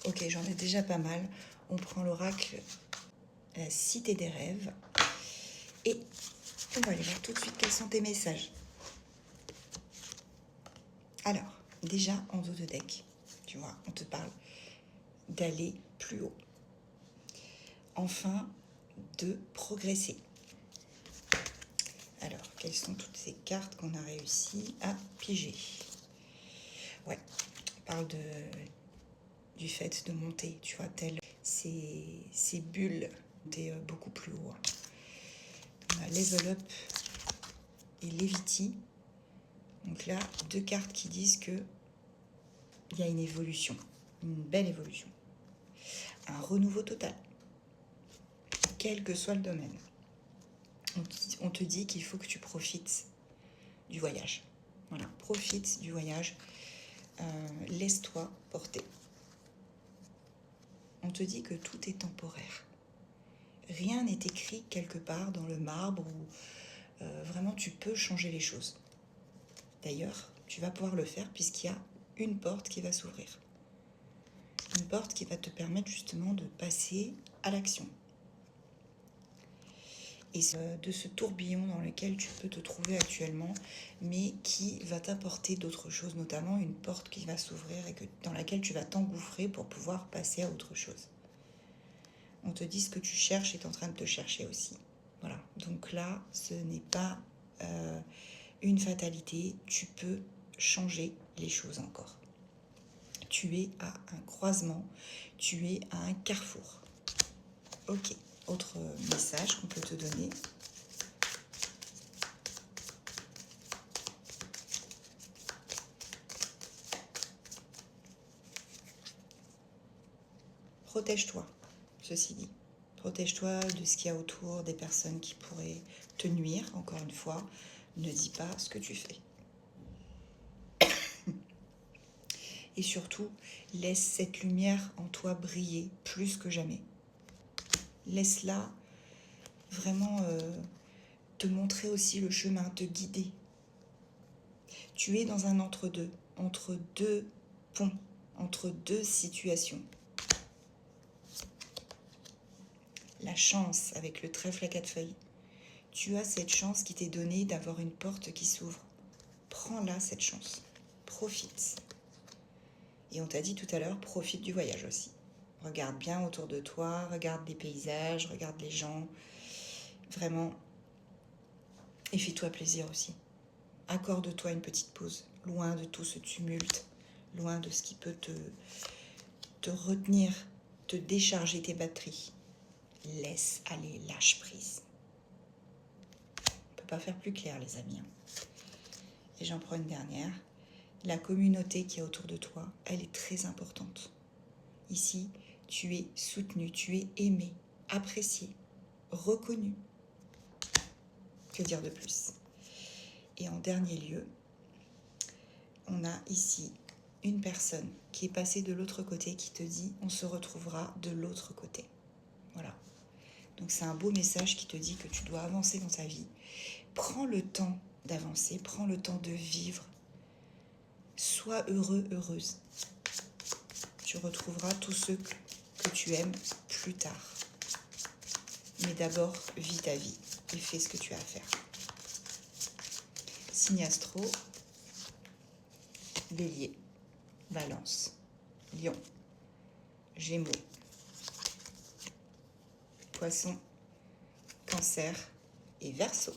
Ok, j'en ai déjà pas mal. On prend l'oracle La Cité des Rêves. Et on va aller voir tout de suite quels sont tes messages. Alors, déjà en dos de deck, tu vois, on te parle d'aller plus haut. Enfin, de progresser. Alors, quelles sont toutes ces cartes qu'on a réussi à piger? Ouais, on parle du fait de monter, tu vois, tel ces bulles, monter beaucoup plus haut. On a Level Up et Levity. Donc là, deux cartes qui disent que il y a une évolution, une belle évolution. Un renouveau total, quel que soit le domaine. On te dit qu'il faut que tu profites du voyage. Voilà, profite du voyage. Laisse-toi porter. On te dit que tout est temporaire. Rien n'est écrit quelque part dans le marbre où vraiment tu peux changer les choses. D'ailleurs, tu vas pouvoir le faire puisqu'il y a une porte qui va s'ouvrir. Une porte qui va te permettre justement de passer à l'action. Et de ce tourbillon dans lequel tu peux te trouver actuellement, mais qui va t'apporter d'autres choses, notamment une porte qui va s'ouvrir et dans laquelle tu vas t'engouffrer pour pouvoir passer à autre chose. On te dit ce que tu cherches est en train de te chercher aussi. Voilà, donc là, ce n'est pas une fatalité, tu peux changer les choses encore. Tu es à un croisement, tu es à un carrefour. Ok, autre message qu'on peut te donner. Protège-toi, ceci dit. Protège-toi de ce qu'il y a autour, des personnes qui pourraient te nuire, encore une fois. Ne dis pas ce que tu fais. Et surtout, laisse cette lumière en toi briller plus que jamais. Laisse-la vraiment te montrer aussi le chemin, te guider. Tu es dans un entre-deux ponts, entre deux situations. La chance avec le trèfle à 4 feuilles. Tu as cette chance qui t'est donnée d'avoir une porte qui s'ouvre. Prends-la, cette chance. Profite. Et on t'a dit tout à l'heure, profite du voyage aussi. Regarde bien autour de toi, regarde les paysages, regarde les gens. Vraiment. Et fais-toi plaisir aussi. Accorde-toi une petite pause, loin de tout ce tumulte, loin de ce qui peut te retenir, te décharger tes batteries. Laisse aller, lâche prise. On ne peut pas faire plus clair, les amis. Et j'en prends une dernière. La communauté qui est autour de toi, elle est très importante. Ici, tu es soutenu, tu es aimé, apprécié, reconnu. Que dire de plus? Et en dernier lieu, on a ici une personne qui est passée de l'autre côté qui te dit on se retrouvera de l'autre côté. Voilà. Donc c'est un beau message qui te dit que tu dois avancer dans ta vie. Prends le temps d'avancer, prends le temps de vivre. Sois heureux, heureuse. Tu retrouveras tous ceux que tu aimes plus tard. Mais d'abord, vis ta vie et fais ce que tu as à faire. Signe astro, Bélier, Balance, Lion, Gémeaux, Poisson, Cancer et Verseau.